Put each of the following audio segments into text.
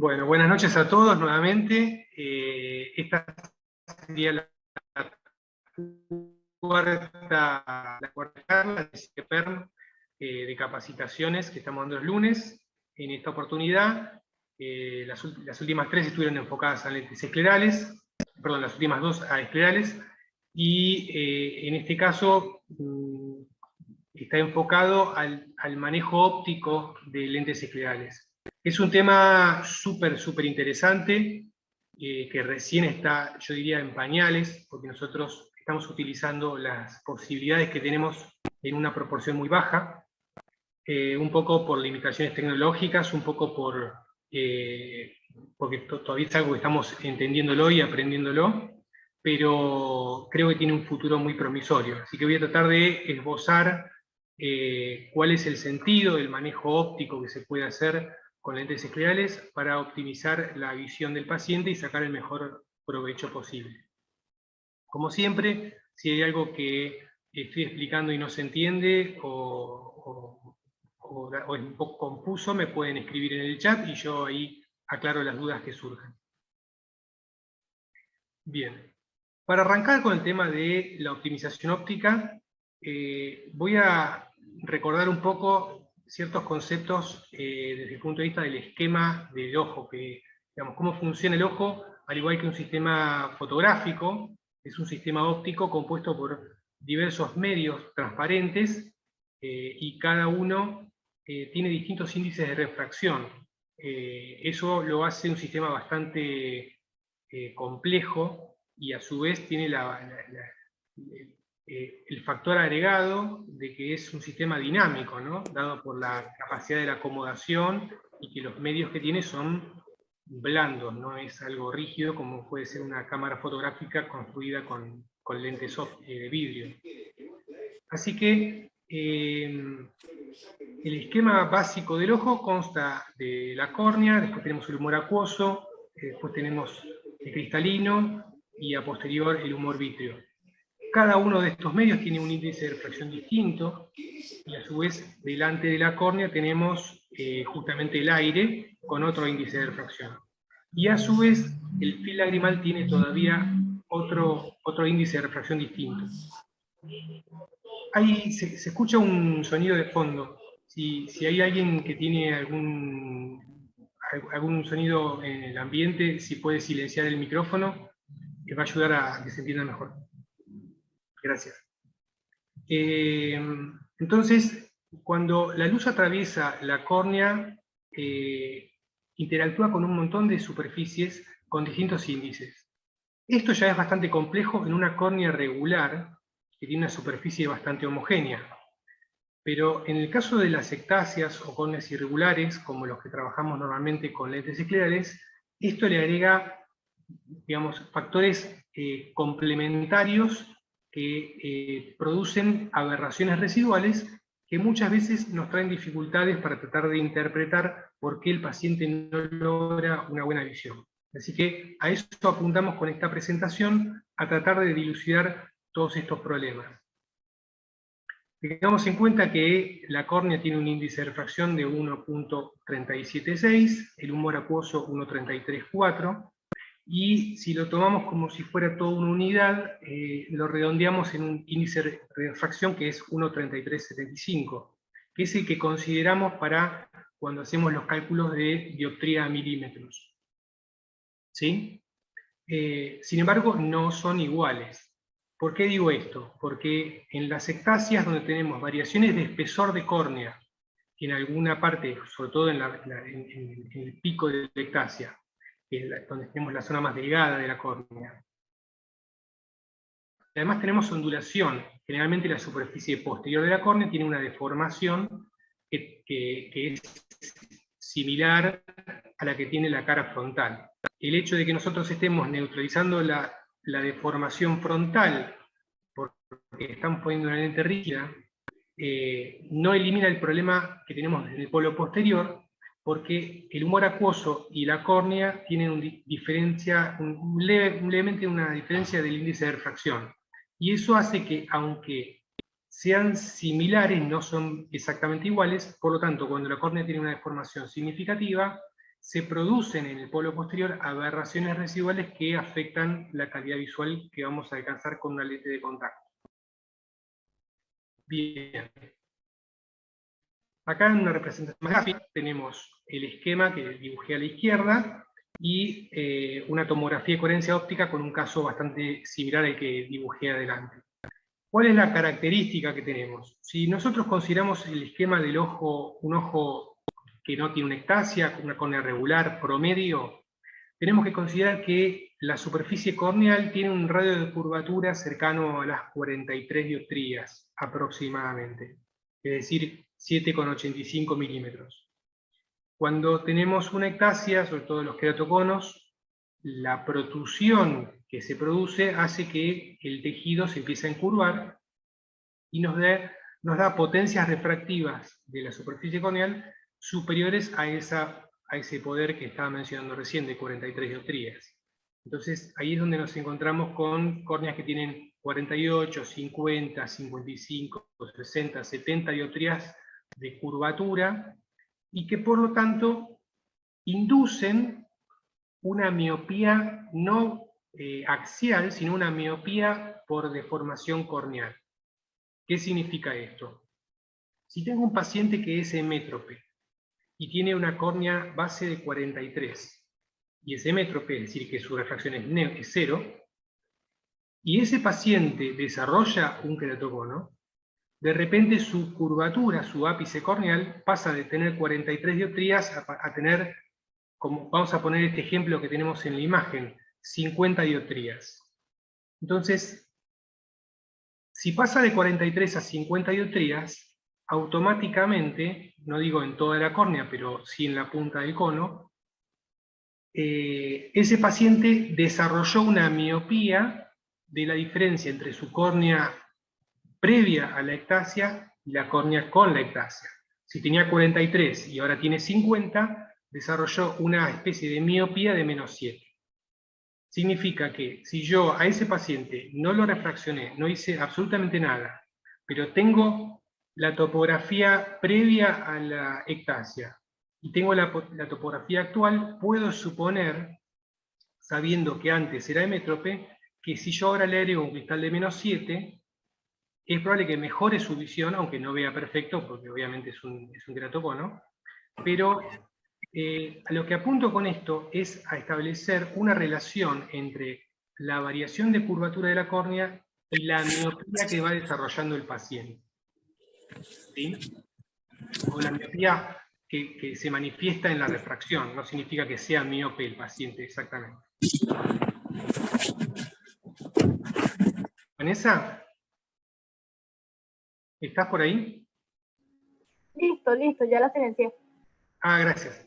Bueno, buenas noches a todos nuevamente. Esta sería la cuarta charla de CIEPERM de capacitaciones que estamos dando los lunes. En esta oportunidad, las últimas tres estuvieron enfocadas a lentes esclerales, perdón, las últimas dos a esclerales, y en este caso está enfocado al manejo óptico de lentes esclerales. Es un tema súper interesante, que recién está, yo diría, en pañales, porque nosotros estamos utilizando las posibilidades que tenemos en una proporción muy baja, un poco por limitaciones tecnológicas, un poco porque todavía es algo que estamos entendiéndolo y aprendiéndolo, pero creo que tiene un futuro muy promisorio. Así que voy a tratar de esbozar cuál es el sentido del manejo óptico que se puede hacer con lentes esclerales para optimizar la visión del paciente y sacar el mejor provecho posible. Como siempre, si hay algo que estoy explicando y no se entiende o es un poco confuso, me pueden escribir en el chat y yo ahí aclaro las dudas que surjan. Bien, para arrancar con el tema de la optimización óptica, voy a recordar un poco ciertos conceptos desde el punto de vista del esquema del ojo, digamos, cómo funciona el ojo, al igual que un sistema fotográfico, es un sistema óptico compuesto por diversos medios transparentes y cada uno tiene distintos índices de refracción. Eso lo hace un sistema bastante complejo y a su vez tiene el factor agregado de que es un sistema dinámico, ¿no? Dado por la capacidad de la acomodación y que los medios que tiene son blandos, no es algo rígido como puede ser una cámara fotográfica construida con lentes de vidrio. Así que el esquema básico del ojo consta de la córnea, después tenemos el humor acuoso, después tenemos el cristalino y a posterior el humor vítreo. Cada uno de estos medios tiene un índice de refracción distinto y a su vez delante de la córnea tenemos justamente el aire con otro índice de refracción. Y a su vez el fil lagrimal tiene todavía otro índice de refracción distinto. Ahí se escucha un sonido de fondo. Si hay alguien que tiene algún sonido en el ambiente, si puede silenciar el micrófono, que va a ayudar a que se entienda mejor. Gracias. Entonces, cuando la luz atraviesa la córnea, interactúa con un montón de superficies con distintos índices. Esto ya es bastante complejo en una córnea regular, que tiene una superficie bastante homogénea. Pero en el caso de las ectasias o córneas irregulares, como los que trabajamos normalmente con lentes esclerales, esto le agrega, digamos, factores complementarios que producen aberraciones residuales que muchas veces nos traen dificultades para tratar de interpretar por qué el paciente no logra una buena visión. Así que a eso apuntamos con esta presentación, a tratar de dilucidar todos estos problemas. Tengamos en cuenta que la córnea tiene un índice de refracción de 1.376, el humor acuoso 1.334, y si lo tomamos como si fuera toda una unidad, lo redondeamos en un índice de refracción que es 1.3375, que es el que consideramos para cuando hacemos los cálculos de dioptría a milímetros. ¿Sí? Sin embargo, no son iguales. ¿Por qué digo esto? Porque en las ectasias donde tenemos variaciones de espesor de córnea, que en alguna parte, sobre todo en el pico de la ectasia, que es donde tenemos la zona más delgada de la córnea. Además tenemos ondulación. Generalmente la superficie posterior de la córnea tiene una deformación que es similar a la que tiene la cara frontal. El hecho de que nosotros estemos neutralizando la deformación frontal porque estamos poniendo una lente rígida, no elimina el problema que tenemos en el polo posterior, porque el humor acuoso y la córnea tienen levemente una diferencia del índice de refracción. Y eso hace que, aunque sean similares, no son exactamente iguales. Por lo tanto, cuando la córnea tiene una deformación significativa, se producen en el polo posterior aberraciones residuales que afectan la calidad visual que vamos a alcanzar con una lente de contacto. Bien. Acá en una representación gráfica tenemos el esquema que dibujé a la izquierda y una tomografía de coherencia óptica con un caso bastante similar al que dibujé adelante. ¿Cuál es la característica que tenemos? Si nosotros consideramos el esquema del ojo, un ojo que no tiene una ectasia, con una córnea regular promedio, tenemos que considerar que la superficie corneal tiene un radio de curvatura cercano a las 43 dioptrías aproximadamente, es decir, 7,85 milímetros. Cuando tenemos una ectasia, sobre todo los queratoconos, la protrusión que se produce hace que el tejido se empiece a encurvar y nos da potencias refractivas de la superficie corneal superiores a ese poder que estaba mencionando recién, de 43 dioptrías. Entonces, ahí es donde nos encontramos con córneas que tienen 48, 50, 55, 60, 70 dioptrías de curvatura, y que por lo tanto inducen una miopía no axial, sino una miopía por deformación corneal. ¿Qué significa esto? Si tengo un paciente que es hemétrope y tiene una córnea base de 43, y es hemétrope, es decir, que su refracción es 0, y ese paciente desarrolla un queratocono, de repente su curvatura, su ápice corneal, pasa de tener 43 dioptrías a tener, como vamos a poner este ejemplo que tenemos en la imagen, 50 dioptrías. Entonces, si pasa de 43 a 50 dioptrías, automáticamente, no digo en toda la córnea, pero sí en la punta del cono, ese paciente desarrolló una miopía de la diferencia entre su córnea previa a la ectasia y la córnea con la ectasia. Si tenía 43 y ahora tiene 50, desarrolló una especie de miopía de -7. Significa que si yo a ese paciente no lo refraccioné, no hice absolutamente nada, pero tengo la topografía previa a la ectasia y tengo la topografía actual, puedo suponer, sabiendo que antes era hemétrope, que si yo ahora le agrego un cristal de -7, es probable que mejore su visión, aunque no vea perfecto, porque obviamente es un queratocono, pero a lo que apunto con esto es a establecer una relación entre la variación de curvatura de la córnea y la miopía que va desarrollando el paciente. ¿Sí? O la miopía que se manifiesta en la refracción, no significa que sea miope el paciente exactamente. Vanessa, ¿estás por ahí? Listo, ya la silencié. Ah, gracias.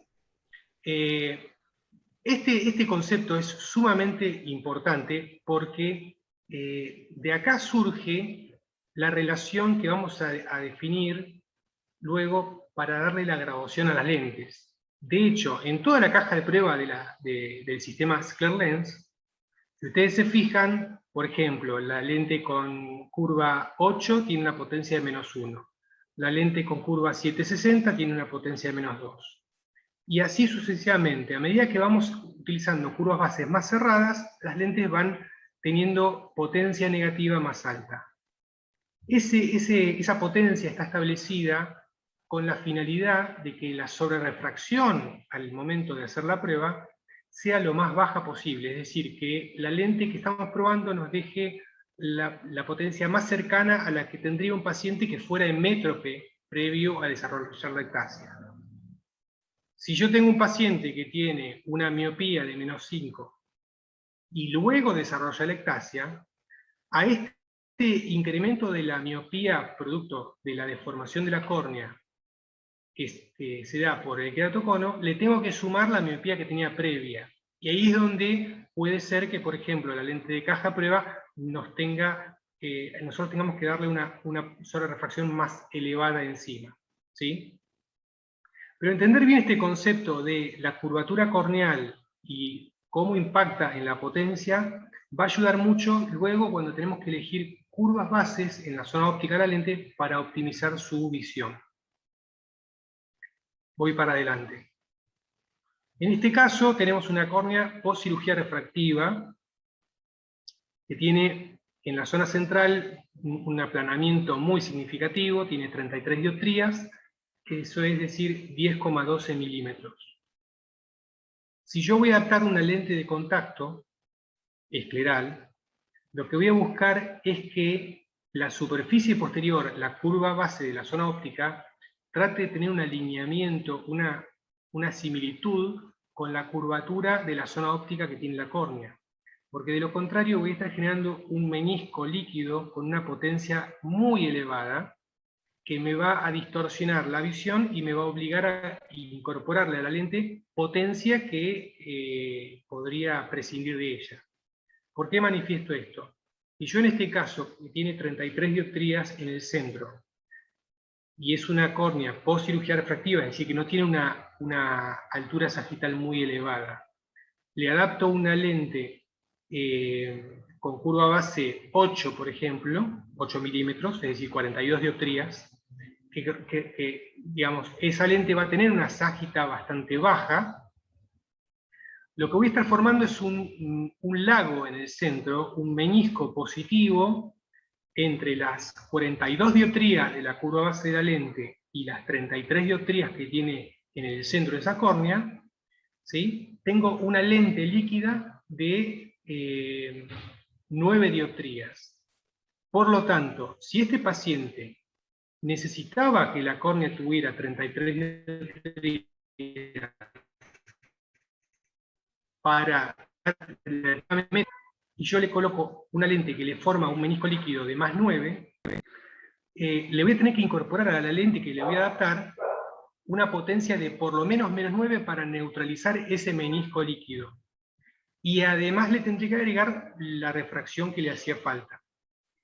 Este concepto es sumamente importante porque de acá surge la relación que vamos a definir luego para darle la graduación a las lentes. De hecho, en toda la caja de prueba del sistema SclearLens, si ustedes se fijan, por ejemplo, la lente con curva 8 tiene una potencia de -1. La lente con curva 760 tiene una potencia de -2. Y así sucesivamente. A medida que vamos utilizando curvas bases más cerradas, las lentes van teniendo potencia negativa más alta. Esa potencia está establecida con la finalidad de que la sobrerefracción al momento de hacer la prueba sea lo más baja posible, es decir, que la lente que estamos probando nos deje la potencia más cercana a la que tendría un paciente que fuera hemétrope previo a desarrollar la ectasia. Si yo tengo un paciente que tiene una miopía de -5 y luego desarrolla la ectasia, a este incremento de la miopía producto de la deformación de la córnea que se da por el queratocono, le tengo que sumar la miopía que tenía previa. Y ahí es donde puede ser que, por ejemplo, la lente de caja prueba nosotros tengamos que darle una sobrerefracción más elevada encima. ¿Sí? Pero entender bien este concepto de la curvatura corneal y cómo impacta en la potencia va a ayudar mucho luego cuando tenemos que elegir curvas bases en la zona óptica de la lente para optimizar su visión. Voy para adelante. En este caso tenemos una córnea post cirugía refractiva que tiene en la zona central un aplanamiento muy significativo, tiene 33 dioptrías, eso es decir, 10,12 milímetros. Si yo voy a adaptar una lente de contacto escleral, lo que voy a buscar es que la superficie posterior, la curva base de la zona óptica, trate de tener un alineamiento, una similitud con la curvatura de la zona óptica que tiene la córnea. Porque de lo contrario voy a estar generando un menisco líquido con una potencia muy elevada que me va a distorsionar la visión y me va a obligar a incorporarle a la lente potencia que podría prescindir de ella. ¿Por qué manifiesto esto? Y yo en este caso, que tiene 33 dioptrías en el centro, y es una córnea post cirugía refractiva, es decir, que no tiene una altura sagital muy elevada, le adapto una lente con curva base 8, por ejemplo, 8 milímetros, es decir, 42 dioptrías, digamos, esa lente va a tener una sagita bastante baja. Lo que voy a estar formando es un lago en el centro, un menisco positivo entre las 42 dioptrías de la curva base de la lente y las 33 dioptrías que tiene en el centro de esa córnea, ¿sí? Tengo una lente líquida de 9 dioptrías. Por lo tanto, si este paciente necesitaba que la córnea tuviera 33 dioptrías para y yo le coloco una lente que le forma un menisco líquido de más 9, le voy a tener que incorporar a la lente que le voy a adaptar una potencia de por lo menos menos 9 para neutralizar ese menisco líquido. Y además le tendré que agregar la refracción que le hacía falta,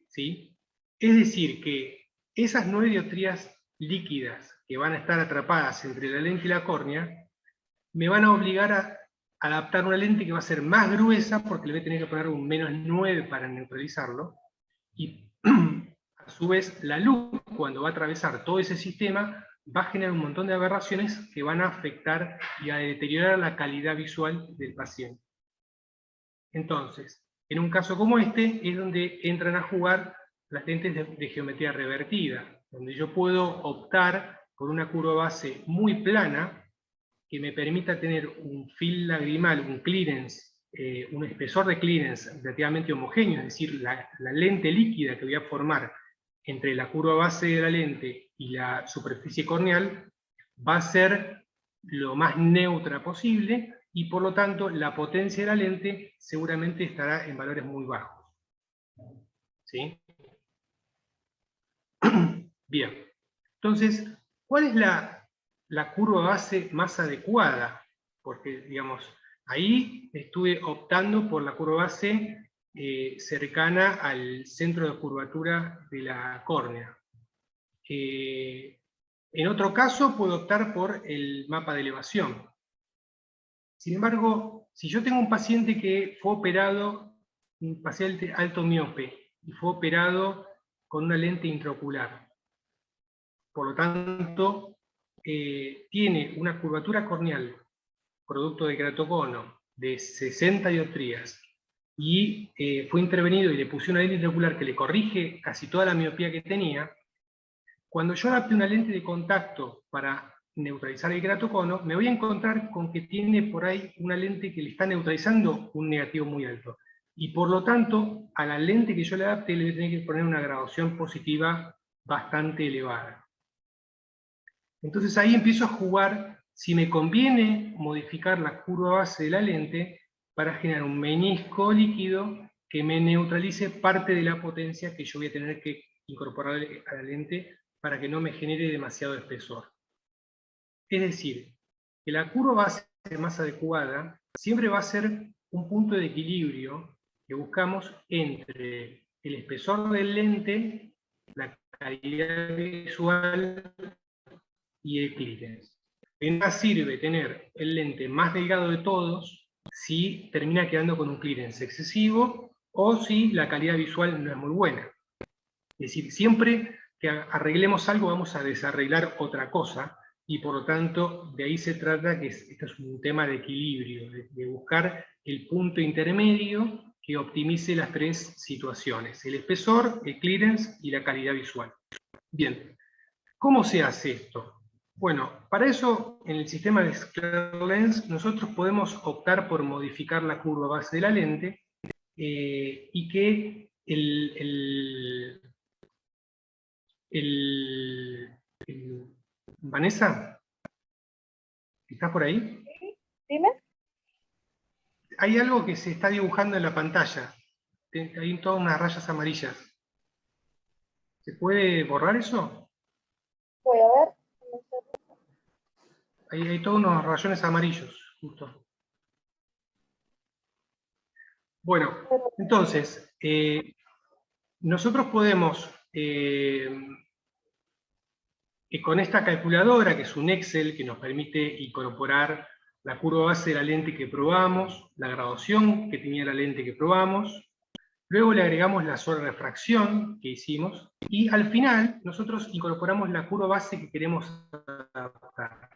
¿sí? Es decir, que esas 9 dioptrías líquidas que van a estar atrapadas entre la lente y la córnea me van a obligar a adaptar una lente que va a ser más gruesa porque le voy a tener que poner un menos 9 para neutralizarlo, y a su vez la luz, cuando va a atravesar todo ese sistema, va a generar un montón de aberraciones que van a afectar y a deteriorar la calidad visual del paciente. Entonces, en un caso como este, es donde entran a jugar las lentes de geometría revertida, donde yo puedo optar por una curva base muy plana, que me permita tener un field lagrimal, un clearance, un espesor de clearance relativamente homogéneo, es decir, la lente líquida que voy a formar entre la curva base de la lente y la superficie corneal va a ser lo más neutra posible, y por lo tanto la potencia de la lente seguramente estará en valores muy bajos. ¿Sí? Bien. Entonces, ¿cuál es la curva base más adecuada? Porque, digamos, ahí estuve optando por la curva base cercana al centro de curvatura de la córnea. En otro caso, puedo optar por el mapa de elevación. Sin embargo, si yo tengo un paciente que fue operado, un paciente alto miope, y fue operado con una lente intraocular, por lo tanto, tiene una curvatura corneal, producto de keratocono, de 60 dioptrías, y fue intervenido y le puse una lente intraocular que le corrige casi toda la miopía que tenía, cuando yo adapte una lente de contacto para neutralizar el keratocono, me voy a encontrar con que tiene por ahí una lente que le está neutralizando un negativo muy alto. Y por lo tanto, a la lente que yo le adapte le voy a tener que poner una graduación positiva bastante elevada. Entonces ahí empiezo a jugar si me conviene modificar la curva base de la lente para generar un menisco líquido que me neutralice parte de la potencia que yo voy a tener que incorporar a la lente para que no me genere demasiado espesor. Es decir, que la curva base más adecuada siempre va a ser un punto de equilibrio que buscamos entre el espesor del lente, la calidad visual y el clearance. De nada sirve tener el lente más delgado de todos si termina quedando con un clearance excesivo o si la calidad visual no es muy buena. Es decir, siempre que arreglemos algo vamos a desarreglar otra cosa, y por lo tanto de ahí se trata que esto es un tema de equilibrio, de buscar el punto intermedio que optimice las tres situaciones: el espesor, el clearance y la calidad visual. Bien, ¿cómo se hace esto? Bueno, para eso en el sistema de SclearLens nosotros podemos optar por modificar la curva base de la lente y que Vanessa, ¿estás por ahí? Dime. Hay algo que se está dibujando en la pantalla. Hay todas unas rayas amarillas. ¿Se puede borrar eso? Voy a ver. Hay todos unos rayones amarillos, justo. Bueno, entonces, nosotros podemos, con esta calculadora, que es un Excel, que nos permite incorporar la curva base de la lente que probamos, la graduación que tenía la lente que probamos, luego le agregamos la refracción que hicimos, y al final nosotros incorporamos la curva base que queremos adaptar.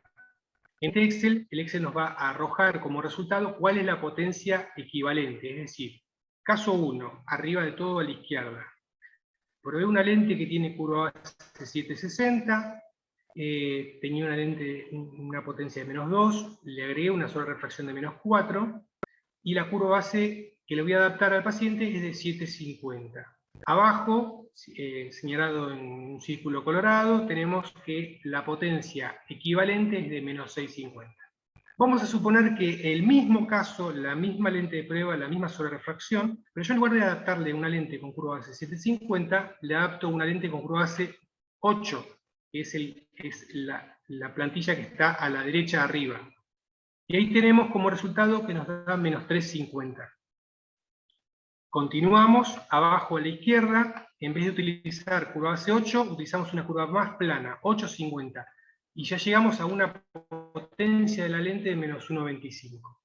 En este Excel, el Excel nos va a arrojar como resultado cuál es la potencia equivalente, es decir, caso 1, arriba de todo a la izquierda. Probé una lente que tiene curva base 760, tenía una potencia de -2, le agregué una sola refracción de -4, y la curva base que le voy a adaptar al paciente es de 750. Abajo, señalado en un círculo colorado, tenemos que la potencia equivalente es de -650. Vamos a suponer que el mismo caso, la misma lente de prueba, la misma sobrerefracción, pero yo en lugar de adaptarle una lente con curva base 750, le adapto una lente con curva base 8, que es la plantilla que está a la derecha arriba. Y ahí tenemos como resultado que nos da -350. Continuamos, abajo a la izquierda, en vez de utilizar curva base 8, utilizamos una curva más plana, 850. Y ya llegamos a una potencia de la lente de -1.25.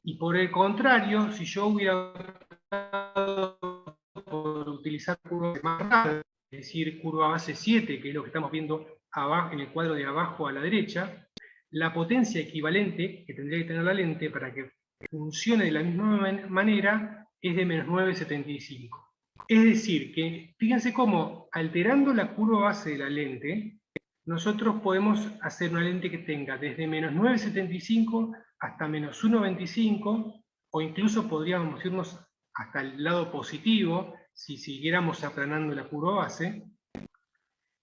Y por el contrario, si yo hubiera optado por utilizar curva base más rápida, es decir, curva base 7, que es lo que estamos viendo abajo, en el cuadro de abajo a la derecha, la potencia equivalente que tendría que tener la lente para que funcione de la misma manera es de -9.75. Es decir, que fíjense cómo alterando la curva base de la lente, nosotros podemos hacer una lente que tenga desde -9.75 hasta -1.25, o incluso podríamos irnos hasta el lado positivo si siguiéramos aplanando la curva base.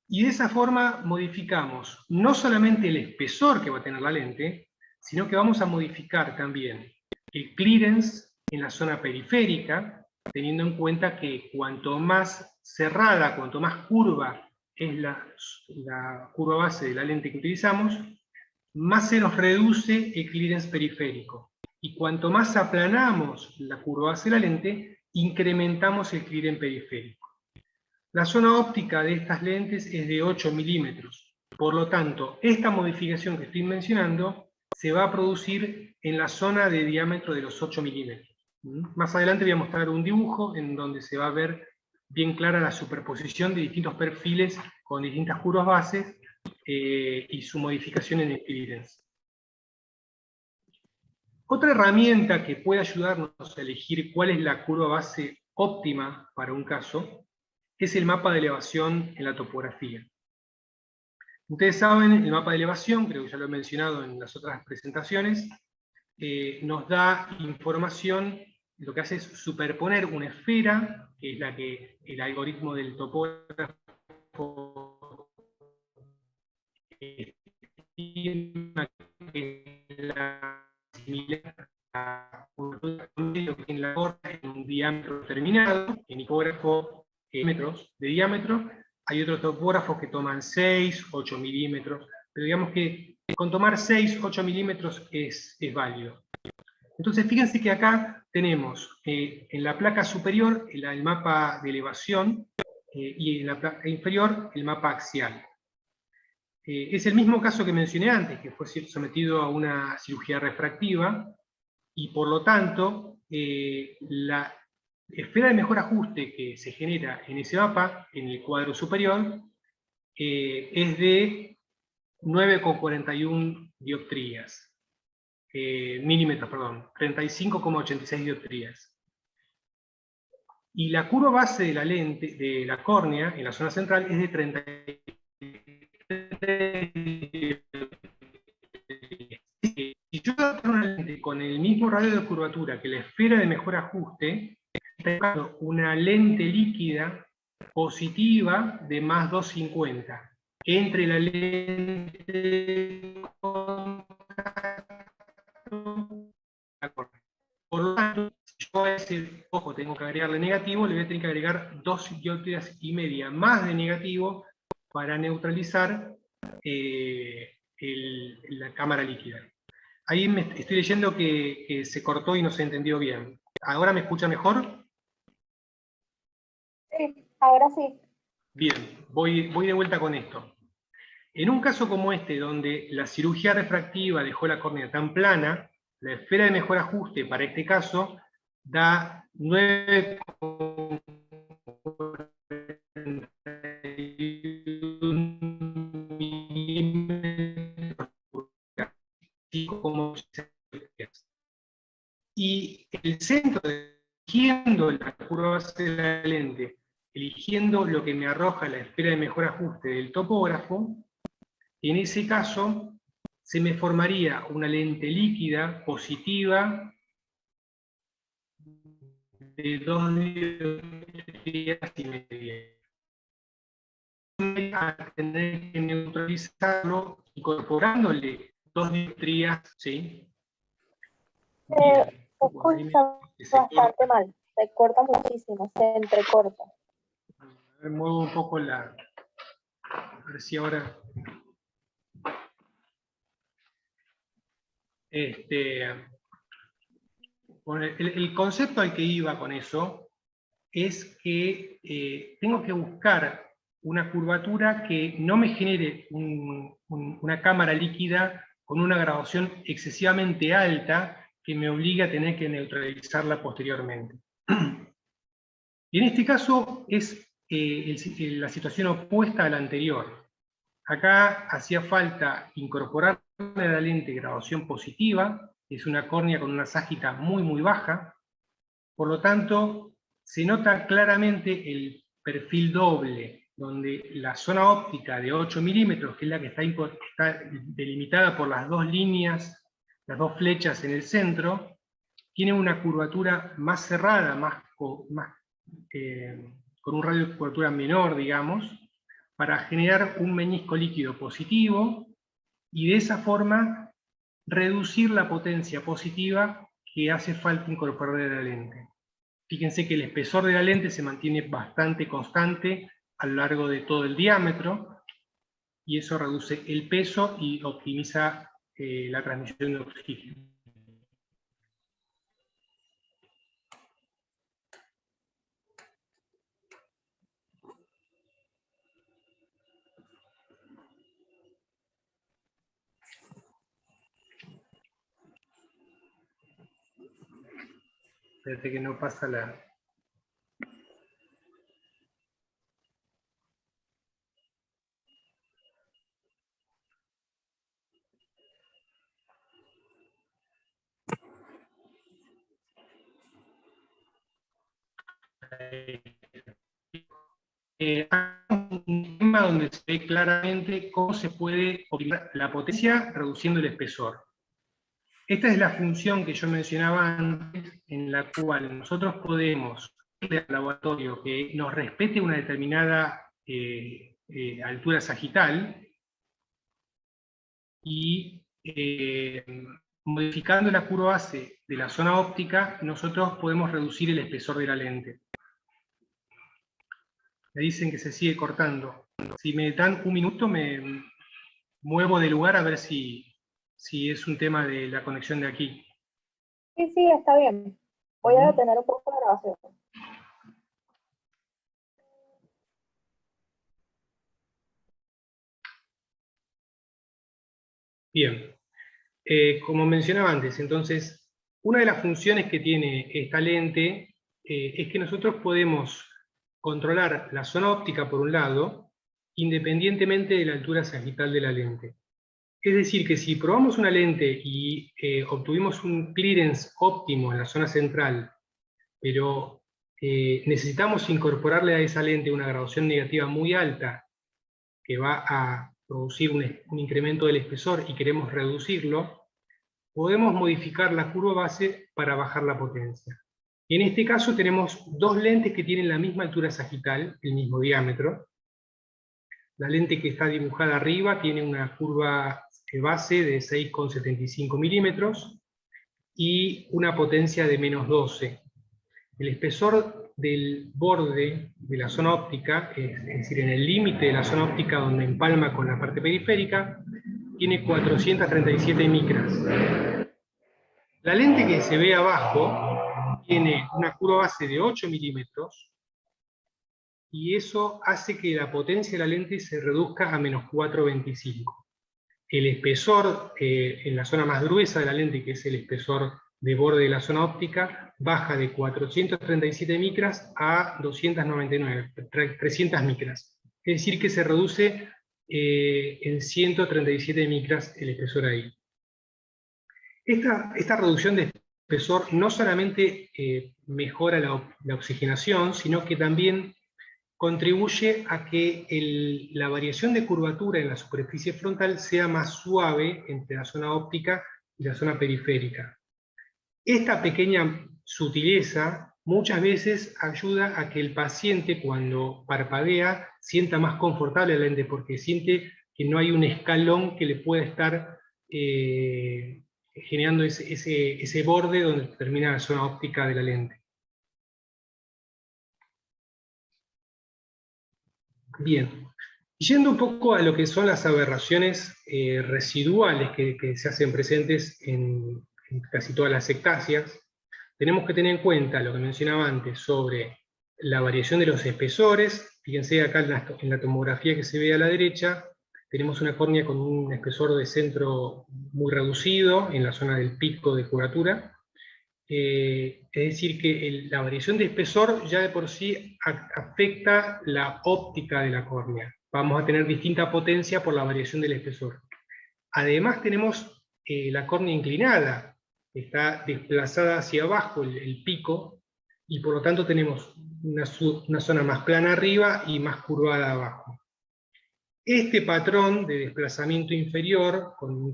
Y de esa forma modificamos no solamente el espesor que va a tener la lente, sino que vamos a modificar también el clearance en la zona periférica, teniendo en cuenta que cuanto más cerrada, cuanto más curva es la curva base de la lente que utilizamos, más se nos reduce el clearance periférico. Y cuanto más aplanamos la curva base de la lente, incrementamos el clearance periférico. La zona óptica de estas lentes es de 8 milímetros. Por lo tanto, esta modificación que estoy mencionando se va a producir en la zona de diámetro de los 8 milímetros. Más adelante voy a mostrar un dibujo en donde se va a ver bien clara la superposición de distintos perfiles con distintas curvas bases y su modificación en el clearance. Otra herramienta que puede ayudarnos a elegir cuál es la curva base óptima para un caso es el mapa de elevación en la topografía. Ustedes saben, el mapa de elevación, creo que ya lo he mencionado en las otras presentaciones, nos da información, lo que hace es superponer una esfera, que es la que el algoritmo del topógrafo estima que es la similar a en un diámetro determinado, en hipógrafo metros de diámetro. Hay otros topógrafos que toman 6, 8 milímetros, pero digamos que con tomar 6, 8 milímetros es válido. Entonces fíjense que acá tenemos en la placa superior el mapa de elevación y en la placa inferior el mapa axial. Es el mismo caso que mencioné antes, que fue sometido a una cirugía refractiva, y por lo tanto, la esfera de mejor ajuste que se genera en ese mapa, en el cuadro superior, es de 9,41 dioptrías. Milímetros, perdón, 35,86 dioptrías. Y la curva base de la lente, de la córnea, en la zona central, es de 33 dioptrías. Si yo tengo una lente con el mismo radio de curvatura que la esfera de mejor ajuste, estoy buscando una lente líquida positiva de más 250 entre la lente de contacto. Por lo tanto, si yo a ese ojo tengo que agregarle negativo, le voy a tener que agregar 2 dioptrías y media más de negativo para neutralizar la cámara líquida. Ahí estoy leyendo que se cortó y no se entendió bien. ¿Ahora me escucha mejor? Sí, ahora sí. Bien, voy de vuelta con esto. En un caso como este, donde la cirugía refractiva dejó la córnea tan plana, la esfera de mejor ajuste para este caso da 9,41 milímetros por cada 5,86. Y el centro, eligiendo la curva base de la lente, eligiendo lo que me arroja la esfera de mejor ajuste del topógrafo, en ese caso se me formaría una lente líquida positiva de 2 dioptrías y media. A tener que neutralizarlo incorporándole 2 dioptrías, ¿sí? Bien. Se escucha bastante mal, se corta muchísimo, se entrecorta. Muevo un poco la... A ver si ahora... Bueno, el concepto al que iba con eso es que tengo que buscar una curvatura que no me genere una cámara líquida con una graduación excesivamente alta que me obligue a tener que neutralizarla posteriormente. Y en este caso es la situación opuesta a la anterior. Acá hacía falta incorporar a la lente graduación positiva, es una córnea con una ságita muy baja, por lo tanto se nota claramente el perfil doble, donde la zona óptica de 8 milímetros, que es la que está delimitada por las dos líneas, las dos flechas en el centro, tiene una curvatura más cerrada, con un radio de curvatura menor, digamos, para generar un menisco líquido positivo y de esa forma reducir la potencia positiva que hace falta incorporar de la lente. Fíjense que el espesor de la lente se mantiene bastante constante a lo largo de todo el diámetro y eso reduce el peso y optimiza la transmisión de oxígeno. Espérate que no pasa la... un tema donde se ve claramente cómo se puede optimizar la potencia reduciendo el espesor. Esta es la función que yo mencionaba antes, en la cual nosotros podemos pedirle al laboratorio que nos respete una determinada altura sagital y modificando la curva base de la zona óptica, nosotros podemos reducir el espesor de la lente. Me dicen que se sigue cortando. Si me dan un minuto, me muevo de lugar a ver si es un tema de la conexión de aquí. Sí, sí, está bien. Voy a detener un poco la grabación. Bien. Como mencionaba antes, entonces, una de las funciones que tiene esta lente es que nosotros podemos controlar la zona óptica por un lado, independientemente de la altura sagital de la lente. Es decir, que si probamos una lente y obtuvimos un clearance óptimo en la zona central, pero necesitamos incorporarle a esa lente una graduación negativa muy alta, que va a producir un incremento del espesor y queremos reducirlo, podemos modificar la curva base para bajar la potencia. Y en este caso tenemos dos lentes que tienen la misma altura sagital, el mismo diámetro. La lente que está dibujada arriba tiene una curva base de 6,75 milímetros y una potencia de menos 12. El espesor del borde de la zona óptica, es decir, en el límite de la zona óptica donde empalma con la parte periférica, tiene 437 micras. La lente que se ve abajo tiene una curva base de 8 milímetros, y eso hace que la potencia de la lente se reduzca a menos 4,25. El espesor en la zona más gruesa de la lente, que es el espesor de borde de la zona óptica, baja de 437 micras a 299, 300 micras. Es decir, que se reduce en 137 micras el espesor ahí. Esta reducción de espesor no solamente mejora la oxigenación, sino que también contribuye a que la variación de curvatura en la superficie frontal sea más suave entre la zona óptica y la zona periférica. Esta pequeña sutileza muchas veces ayuda a que el paciente, cuando parpadea, sienta más confortable la lente, porque siente que no hay un escalón que le pueda estar generando ese borde donde termina la zona óptica de la lente. Bien, yendo un poco a lo que son las aberraciones residuales que se hacen presentes en casi todas las ectasias, tenemos que tener en cuenta lo que mencionaba antes sobre la variación de los espesores. Fíjense acá en la tomografía que se ve a la derecha, tenemos una córnea con un espesor de centro muy reducido en la zona del pico de curvatura. Es decir, que la variación de espesor ya de por sí afecta la óptica de la córnea. Vamos a tener distinta potencia por la variación del espesor. Además tenemos la córnea inclinada, que está desplazada hacia abajo el pico, y por lo tanto tenemos una zona más plana arriba y más curvada abajo. Este patrón de desplazamiento inferior, con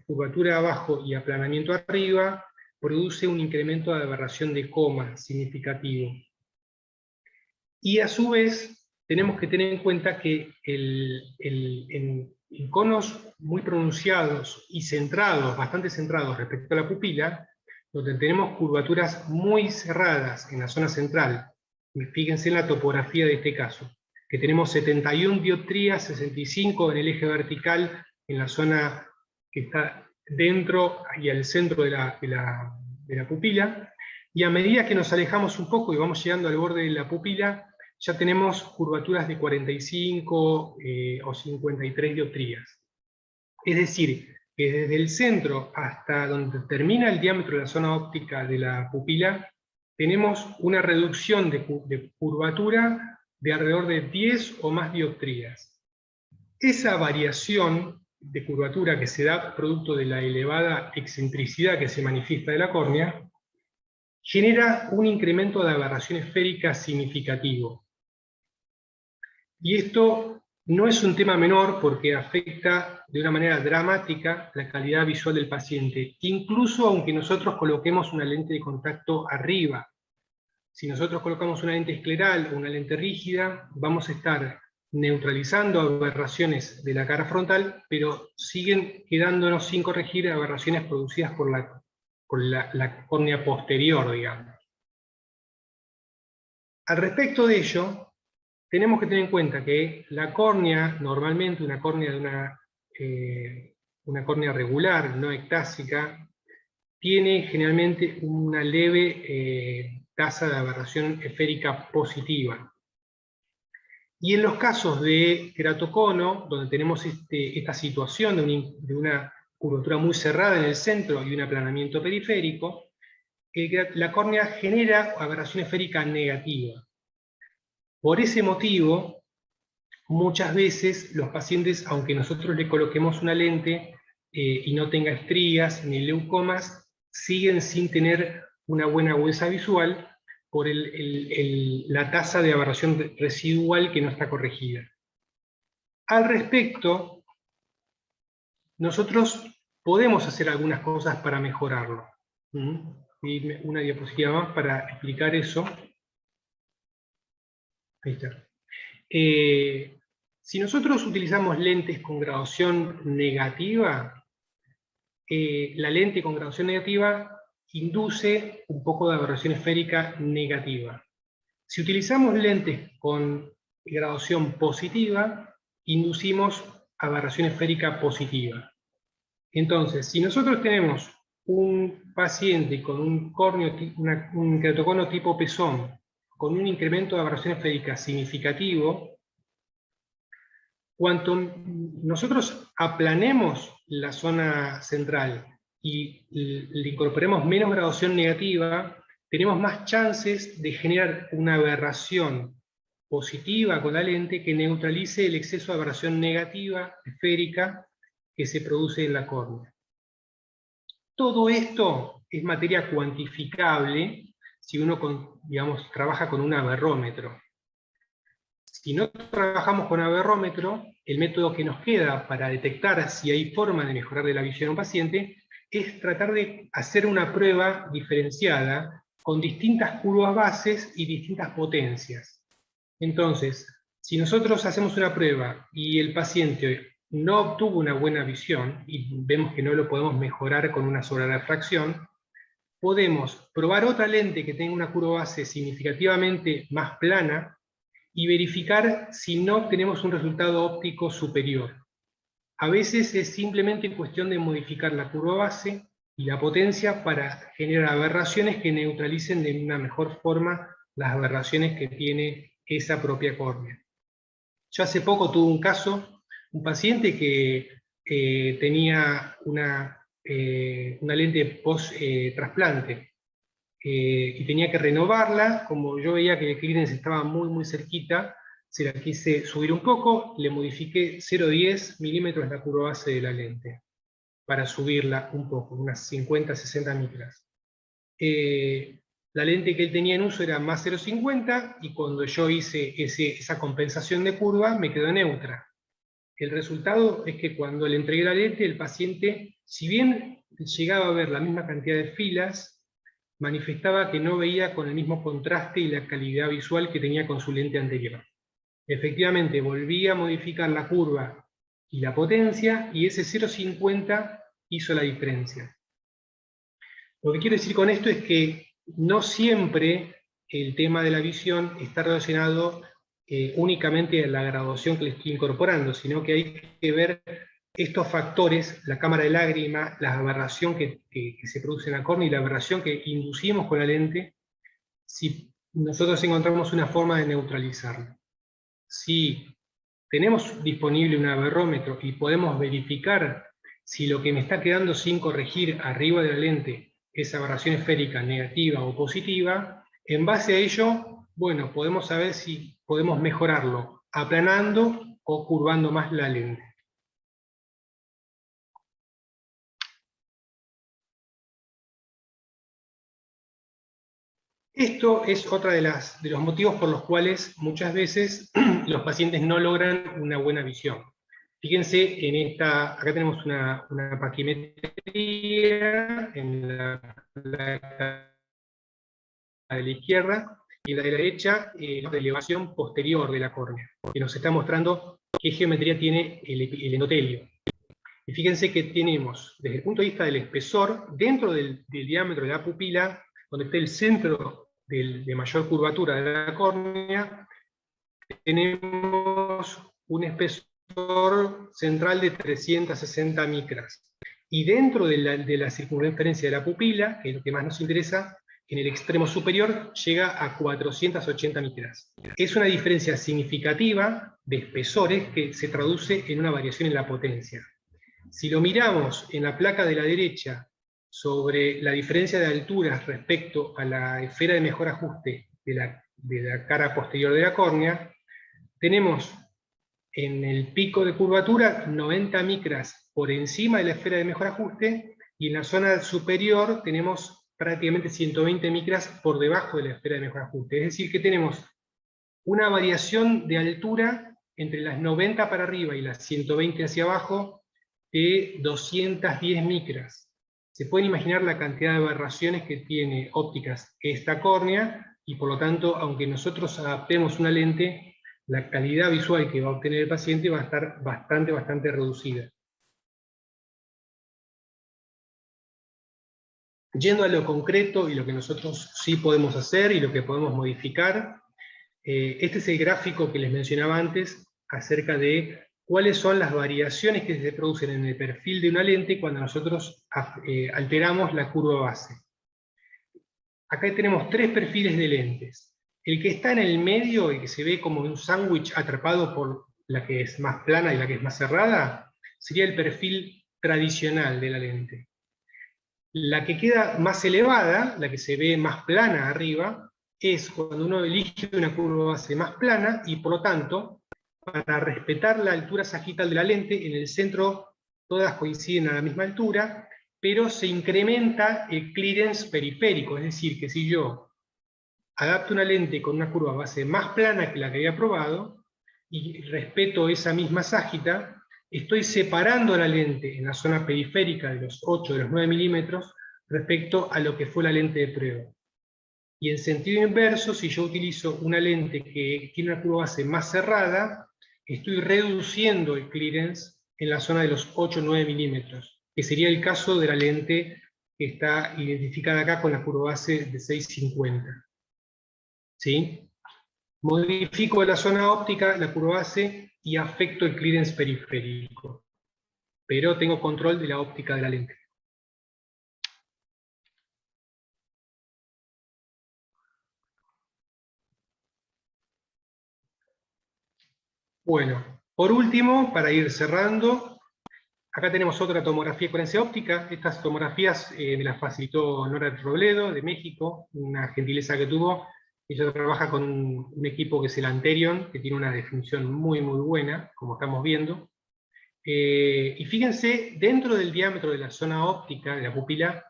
curvatura abajo y aplanamiento arriba, produce un incremento de aberración de coma significativo. Y a su vez, tenemos que tener en cuenta que en conos muy pronunciados y centrados, bastante centrados respecto a la pupila, donde tenemos curvaturas muy cerradas en la zona central, fíjense en la topografía de este caso, que tenemos 71 dioptrías, 65 en el eje vertical, en la zona que está dentro y al centro de la pupila, y a medida que nos alejamos un poco y vamos llegando al borde de la pupila, ya tenemos curvaturas de 45 o 53 dioptrías. Es decir, que desde el centro hasta donde termina el diámetro de la zona óptica de la pupila, tenemos una reducción de curvatura de alrededor de 10 o más dioptrías. Esa variación de curvatura que se da producto de la elevada excentricidad que se manifiesta de la córnea, genera un incremento de aberración esférica significativo. Y esto no es un tema menor porque afecta de una manera dramática la calidad visual del paciente, incluso aunque nosotros coloquemos una lente de contacto arriba. Si nosotros colocamos una lente escleral o una lente rígida, vamos a estar neutralizando aberraciones de la cara frontal, pero siguen quedándonos sin corregir aberraciones producidas por la córnea posterior, digamos. Al respecto de ello, tenemos que tener en cuenta que la córnea, normalmente una córnea una córnea regular, no ectásica, tiene generalmente una leve tasa de aberración esférica positiva. Y en los casos de queratocono, donde tenemos esta situación de una curvatura muy cerrada en el centro y un aplanamiento periférico, la córnea genera aberración esférica negativa. Por ese motivo, muchas veces los pacientes, aunque nosotros le coloquemos una lente y no tenga estrías ni leucomas, siguen sin tener una buena agudeza visual por la tasa de aberración residual que no está corregida. Al respecto, nosotros podemos hacer algunas cosas para mejorarlo. Y una diapositiva más para explicar eso. Ahí está. Si nosotros utilizamos lentes con graduación negativa, la lente con graduación negativa induce un poco de aberración esférica negativa. Si utilizamos lentes con graduación positiva, inducimos aberración esférica positiva. Entonces, si nosotros tenemos un paciente con un queratocono tipo pezón, con un incremento de aberración esférica significativo, cuanto nosotros aplanemos la zona central y le incorporemos menos graduación negativa, tenemos más chances de generar una aberración positiva con la lente que neutralice el exceso de aberración negativa esférica que se produce en la córnea. Todo esto es materia cuantificable si uno, digamos, trabaja con un aberrómetro. Si no trabajamos con aberrómetro, el método que nos queda para detectar si hay forma de mejorar de la visión a un paciente es tratar de hacer una prueba diferenciada con distintas curvas bases y distintas potencias. Entonces, si nosotros hacemos una prueba y el paciente no obtuvo una buena visión, y vemos que no lo podemos mejorar con una sobrerefracción, podemos probar otra lente que tenga una curva base significativamente más plana, y verificar si no obtenemos un resultado óptico superior. A veces es simplemente cuestión de modificar la curva base y la potencia para generar aberraciones que neutralicen de una mejor forma las aberraciones que tiene esa propia córnea. Yo hace poco tuve un caso, un paciente que tenía una lente post-trasplante, y tenía que renovarla. Como yo veía que el clearance estaba muy cerquita, se la quise subir un poco, le modifiqué 0,10 milímetros la curva base de la lente, para subirla un poco, unas 50-60 micras. La lente que él tenía en uso era más 0,50, y cuando yo hice esa compensación de curva, me quedó neutra. El resultado es que cuando le entregué la lente, el paciente, si bien llegaba a ver la misma cantidad de filas, manifestaba que no veía con el mismo contraste y la calidad visual que tenía con su lente anterior. Efectivamente, volví a modificar la curva y la potencia, y ese 0,50 hizo la diferencia. Lo que quiero decir con esto es que no siempre el tema de la visión está relacionado únicamente a la graduación que le estoy incorporando, sino que hay que ver estos factores, la cámara de lágrima, la aberración que se produce en la córnea y la aberración que inducimos con la lente, si nosotros encontramos una forma de neutralizarlo. Si tenemos disponible un aberrómetro y podemos verificar si lo que me está quedando sin corregir arriba de la lente es aberración esférica negativa o positiva, en base a ello, bueno, podemos saber si podemos mejorarlo aplanando o curvando más la lente. Esto es otra de los motivos por los cuales muchas veces los pacientes no logran una buena visión. Fíjense, acá tenemos una paquimetría en la placa de la izquierda, y en la de la derecha la elevación posterior de la córnea, que nos está mostrando qué geometría tiene el endotelio. Y fíjense que tenemos, desde el punto de vista del espesor, dentro del diámetro de la pupila, donde está el centro de mayor curvatura de la córnea, tenemos un espesor central de 360 micras. Y dentro de la circunferencia de la pupila, que es lo que más nos interesa, en el extremo superior llega a 480 micras. Es una diferencia significativa de espesores que se traduce en una variación en la potencia. Si lo miramos en la placa de la derecha sobre la diferencia de alturas respecto a la esfera de mejor ajuste de la cara posterior de la córnea, tenemos en el pico de curvatura 90 micras por encima de la esfera de mejor ajuste, y en la zona superior tenemos prácticamente 120 micras por debajo de la esfera de mejor ajuste. Es decir, que tenemos una variación de altura entre las 90 para arriba y las 120 hacia abajo de 210 micras. Se pueden imaginar la cantidad de aberraciones que tiene ópticas esta córnea, y por lo tanto, aunque nosotros adaptemos una lente, la calidad visual que va a obtener el paciente va a estar bastante reducida. Yendo a lo concreto y lo que nosotros sí podemos hacer y lo que podemos modificar, este es el gráfico que les mencionaba antes acerca de cuáles son las variaciones que se producen en el perfil de una lente cuando nosotros alteramos la curva base. Acá tenemos tres perfiles de lentes. El que está en el medio, el que se ve como un sándwich atrapado por la que es más plana y la que es más cerrada, sería el perfil tradicional de la lente. La que queda más elevada, la que se ve más plana arriba, es cuando uno elige una curva base más plana, y por lo tanto, para respetar la altura sagital de la lente, en el centro todas coinciden a la misma altura, pero se incrementa el clearance periférico, es decir, que si yo adapto una lente con una curva base más plana que la que había probado, y respeto esa misma ságita, estoy separando la lente en la zona periférica de los 8, de los 9 milímetros, respecto a lo que fue la lente de prueba. Y en sentido inverso, si yo utilizo una lente que tiene una curva base más cerrada, estoy reduciendo el clearance en la zona de los 8 o 9 milímetros, que sería el caso de la lente que está identificada acá con la curva base de 650. ¿Sí? Modifico la zona óptica, la curva base, y afecto el clearance periférico. Pero tengo control de la óptica de la lente. Bueno, por último, para ir cerrando, acá tenemos otra tomografía de coherencia óptica. Estas tomografías me las facilitó Nora Robledo, de México, una gentileza que tuvo. Ella trabaja con un equipo que es el Anterion, que tiene una definición muy buena, como estamos viendo. Y fíjense, dentro del diámetro de la zona óptica, de la pupila,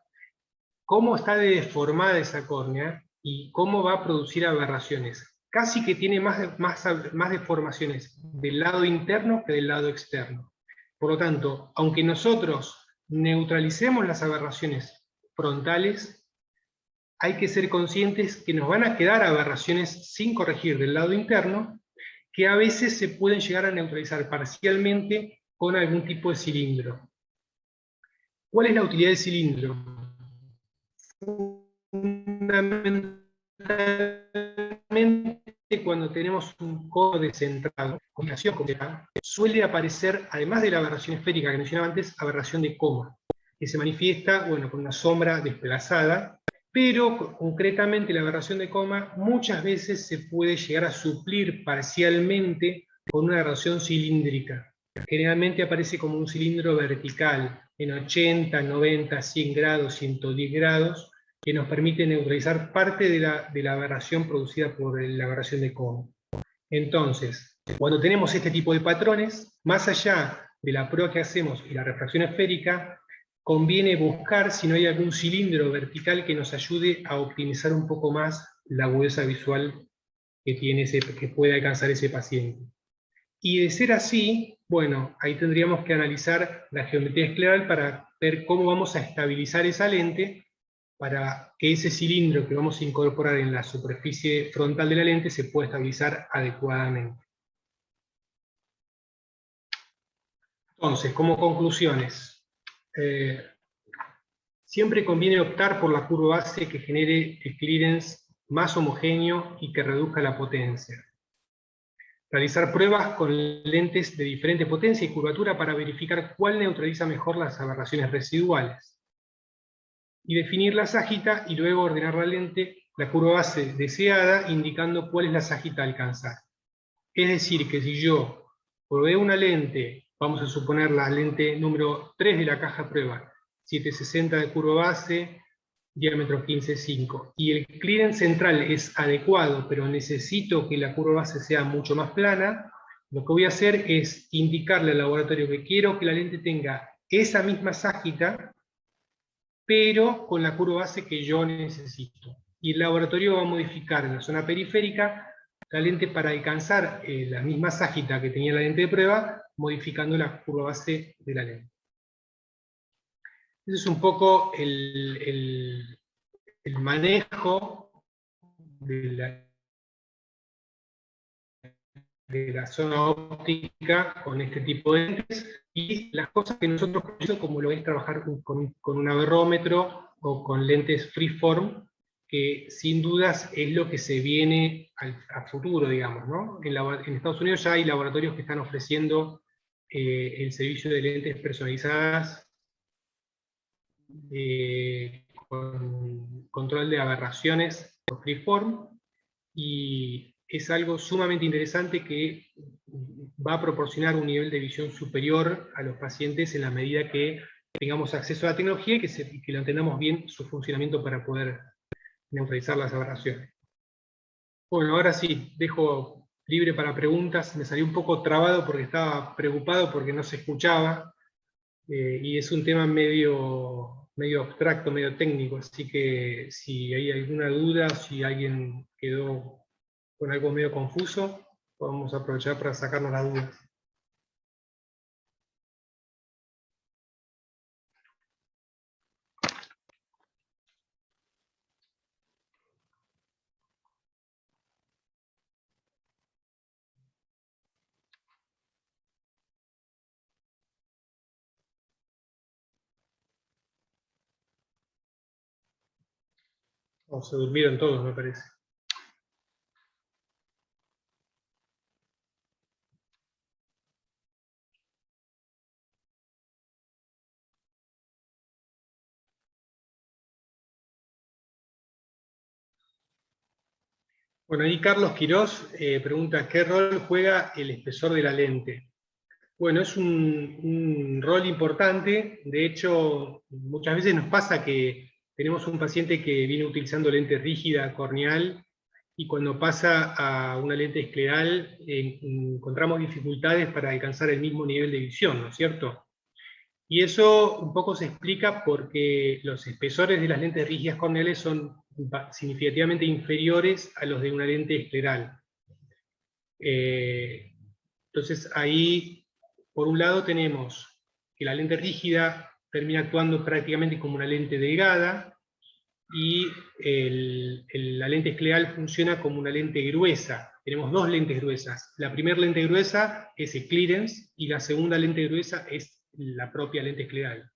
cómo está deformada esa córnea y cómo va a producir aberraciones. Casi que tiene más deformaciones del lado interno que del lado externo. Por lo tanto, aunque nosotros neutralicemos las aberraciones frontales, hay que ser conscientes que nos van a quedar aberraciones sin corregir del lado interno, que a veces se pueden llegar a neutralizar parcialmente con algún tipo de cilindro. ¿Cuál es la utilidad del cilindro? Fundamentalmente, cuando tenemos un cono descentrado, combinación completa, suele aparecer, además de la aberración esférica que mencionaba antes, aberración de coma, que se manifiesta, bueno, con una sombra desplazada, pero concretamente la aberración de coma muchas veces se puede llegar a suplir parcialmente con una aberración cilíndrica. Generalmente aparece como un cilindro vertical, en 80, 90, 100 grados, 110 grados, que nos permite neutralizar parte de la aberración producida por la aberración de coma. Entonces, cuando tenemos este tipo de patrones, más allá de la prueba que hacemos y la refracción esférica, conviene buscar si no hay algún cilindro vertical que nos ayude a optimizar un poco más la agudeza visual que puede alcanzar ese paciente. Y de ser así, bueno, ahí tendríamos que analizar la geometría escleral para ver cómo vamos a estabilizar esa lente para que ese cilindro que vamos a incorporar en la superficie frontal de la lente se pueda estabilizar adecuadamente. Entonces, como conclusiones, siempre conviene optar por la curva base que genere el clearance más homogéneo y que reduzca la potencia. Realizar pruebas con lentes de diferente potencia y curvatura para verificar cuál neutraliza mejor las aberraciones residuales. Y definir la ságita y luego ordenar la lente, la curva base deseada, indicando cuál es la ságita a alcanzar. Es decir, que si yo proveo una lente, vamos a suponer la lente número 3 de la caja prueba, 760 de curva base, diámetro 15,5, y el clearance central es adecuado, pero necesito que la curva base sea mucho más plana, lo que voy a hacer es indicarle al laboratorio que quiero que la lente tenga esa misma ságita, pero con la curva base que yo necesito. Y el laboratorio va a modificar en la zona periférica la lente para alcanzar la misma ságita que tenía la lente de prueba, modificando la curva base de la lente. Ese es un poco el manejo de la zona óptica con este tipo de lentes, y las cosas que nosotros conocemos como lo es trabajar con un aberrómetro o con lentes freeform, que sin dudas es lo que se viene a futuro, digamos, ¿no? En Estados Unidos ya hay laboratorios que están ofreciendo el servicio de lentes personalizadas con control de aberraciones por freeform, y es algo sumamente interesante que va a proporcionar un nivel de visión superior a los pacientes en la medida que tengamos acceso a la tecnología y que lo entendamos bien su funcionamiento para poder neutralizar las aberraciones. Bueno, ahora sí, dejo libre para preguntas. Me salí un poco trabado porque estaba preocupado porque no se escuchaba, y es un tema medio abstracto, medio técnico, así que si hay alguna duda, si alguien quedó con algo medio confuso, podemos aprovechar para sacarnos las dudas. O se durmieron todos, me parece. Bueno, ahí Carlos Quirós pregunta, ¿qué rol juega el espesor de la lente? Bueno, es un rol importante. De hecho, muchas veces nos pasa que tenemos un paciente que viene utilizando lente rígida corneal, y cuando pasa a una lente escleral encontramos dificultades para alcanzar el mismo nivel de visión, ¿no es cierto? Y eso un poco se explica porque los espesores de las lentes rígidas corneales son significativamente inferiores a los de una lente escleral. Entonces ahí, por un lado, tenemos que la lente rígida termina actuando prácticamente como una lente delgada, y la lente escleral funciona como una lente gruesa. Tenemos dos lentes gruesas. La primera lente gruesa es el clearance, y la segunda lente gruesa es la propia lente escleral.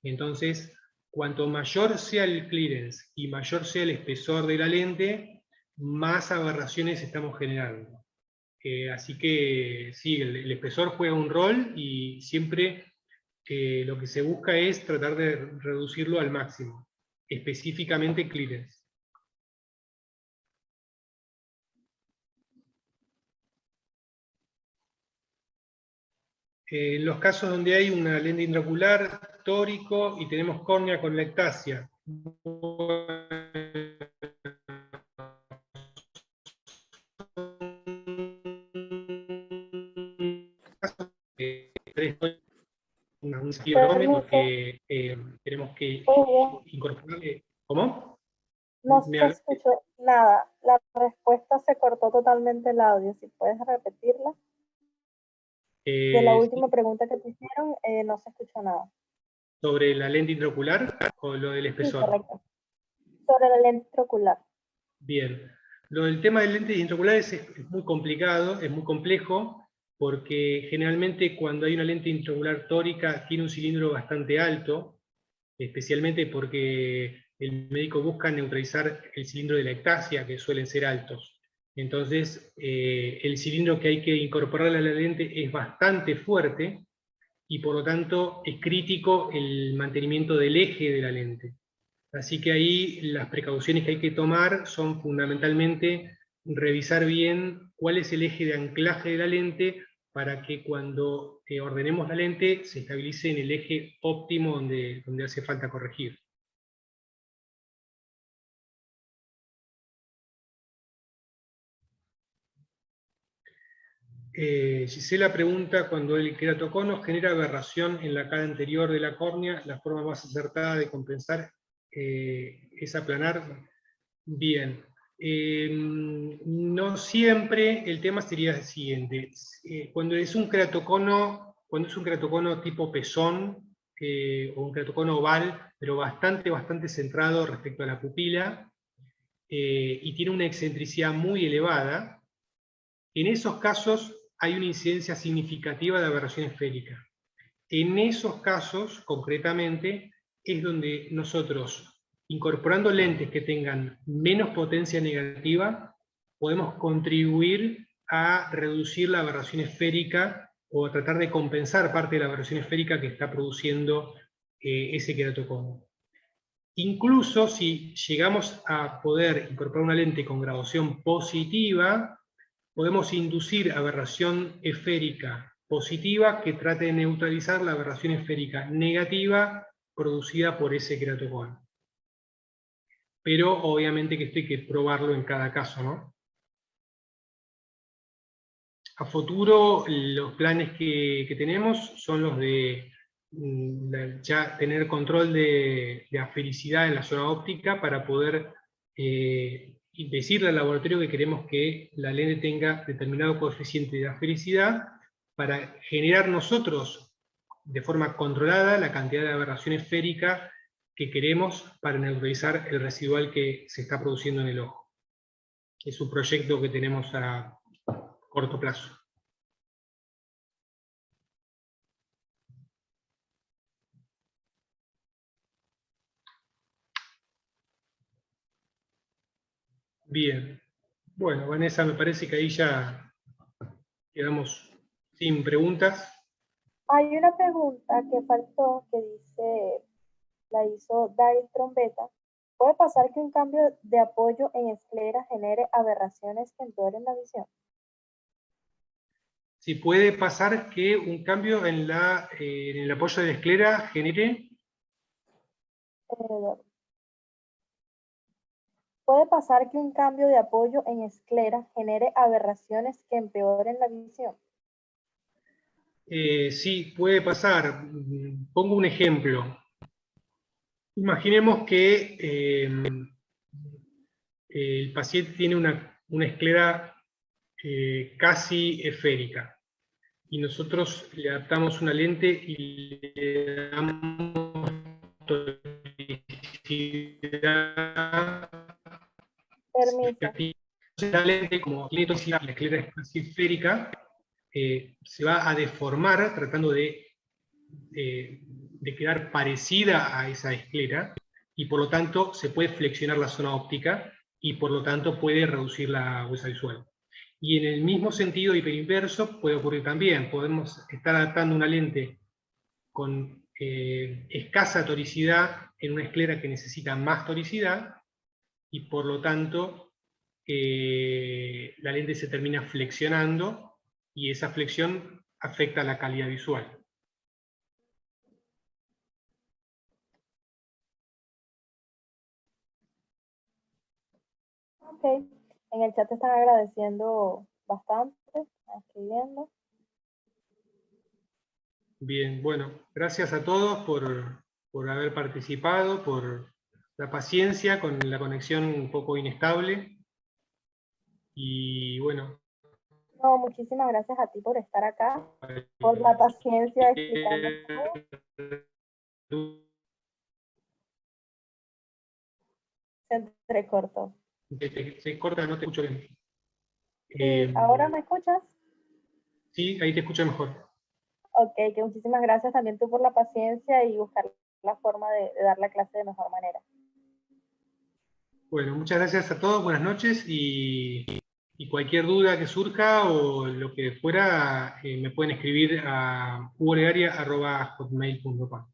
Entonces, cuanto mayor sea el clearance y mayor sea el espesor de la lente, más aberraciones estamos generando. Así que sí, el espesor juega un rol, y siempre lo que se busca es tratar de reducirlo al máximo, específicamente clearance. En los casos donde hay una lente intraocular, tórico, y tenemos córnea con ectasia, un kilómetro que tenemos que incorporarle. ¿Cómo? No se escuchó nada. La respuesta se cortó totalmente el audio. Si puedes repetirla. De la última pregunta que te hicieron, no se escuchó nada. ¿Sobre la lente intraocular o lo del espesor? Sí, correcto. Sobre la lente intraocular. Bien. Lo del tema de lentes intraoculares es muy complicado, es muy complejo, porque generalmente cuando hay una lente intraocular tórica tiene un cilindro bastante alto, especialmente porque el médico busca neutralizar el cilindro de la ectasia, que suelen ser altos. Entonces, el cilindro que hay que incorporar a la lente es bastante fuerte, y por lo tanto es crítico el mantenimiento del eje de la lente. Así que ahí las precauciones que hay que tomar son fundamentalmente revisar bien cuál es el eje de anclaje de la lente, para que cuando ordenemos la lente se estabilice en el eje óptimo donde hace falta corregir. Gisela pregunta, cuando el queratocono genera aberración en la cara anterior de la córnea, la forma más acertada de compensar es aplanar. Bien. No siempre, el tema sería el siguiente. Cuando es un queratocono tipo pezón, o un queratocono oval, pero bastante centrado respecto a la pupila, y tiene una excentricidad muy elevada, en esos casos hay una incidencia significativa de aberración esférica. En esos casos, concretamente, es donde nosotros, incorporando lentes que tengan menos potencia negativa, podemos contribuir a reducir la aberración esférica o a tratar de compensar parte de la aberración esférica que está produciendo ese queratocono. Incluso si llegamos a poder incorporar una lente con graduación positiva, podemos inducir aberración esférica positiva que trate de neutralizar la aberración esférica negativa producida por ese queratocono. Pero obviamente que esto hay que probarlo en cada caso, ¿no? A futuro, los planes que tenemos son los de ya tener control de afericidad en la zona óptica para poder y decirle al laboratorio que queremos que la lente tenga determinado coeficiente de afericidad para generar nosotros de forma controlada la cantidad de aberración esférica que queremos para neutralizar el residual que se está produciendo en el ojo. Es un proyecto que tenemos a corto plazo. Bien. Bueno, Vanessa, me parece que ahí ya quedamos sin preguntas. Hay una pregunta que faltó que dice, la hizo Daryl Trombeta. ¿Puede pasar que un cambio de apoyo en esclera genere aberraciones que empeoren la visión? Sí, puede pasar que un cambio en el apoyo de la esclera genere... ¿Puede pasar que un cambio de apoyo en esclera genere aberraciones que empeoren la visión? Sí, puede pasar. Pongo un ejemplo. Imaginemos que el paciente tiene una esclera casi esférica y nosotros le adaptamos una lente y le damos tonicidad. Permiso. La lente, como tiene tonicidad, la esclera es casi esférica, se va a deformar tratando de quedar parecida a esa esclera, y por lo tanto se puede flexionar la zona óptica, y por lo tanto puede reducir la huesa visual. Y en el mismo sentido hiperinverso puede ocurrir también. Podemos estar adaptando una lente con escasa toricidad en una esclera que necesita más toricidad, y por lo tanto la lente se termina flexionando, y esa flexión afecta la calidad visual. Ok, en el chat te están agradeciendo bastante, escribiendo. Bien, bueno, gracias a todos por haber participado, por la paciencia con la conexión un poco inestable. Y bueno. No, muchísimas gracias a ti por estar acá, por la paciencia explicando todo. Se entrecortó. Se corta, no te escucho bien. Sí, ¿ahora me escuchas? Sí, ahí te escucho mejor. Ok, que muchísimas gracias también tú por la paciencia y buscar la forma de dar la clase de mejor manera. Bueno, muchas gracias a todos, buenas noches, y cualquier duda que surja o lo que fuera, me pueden escribir a hugolegaria@hotmail.com.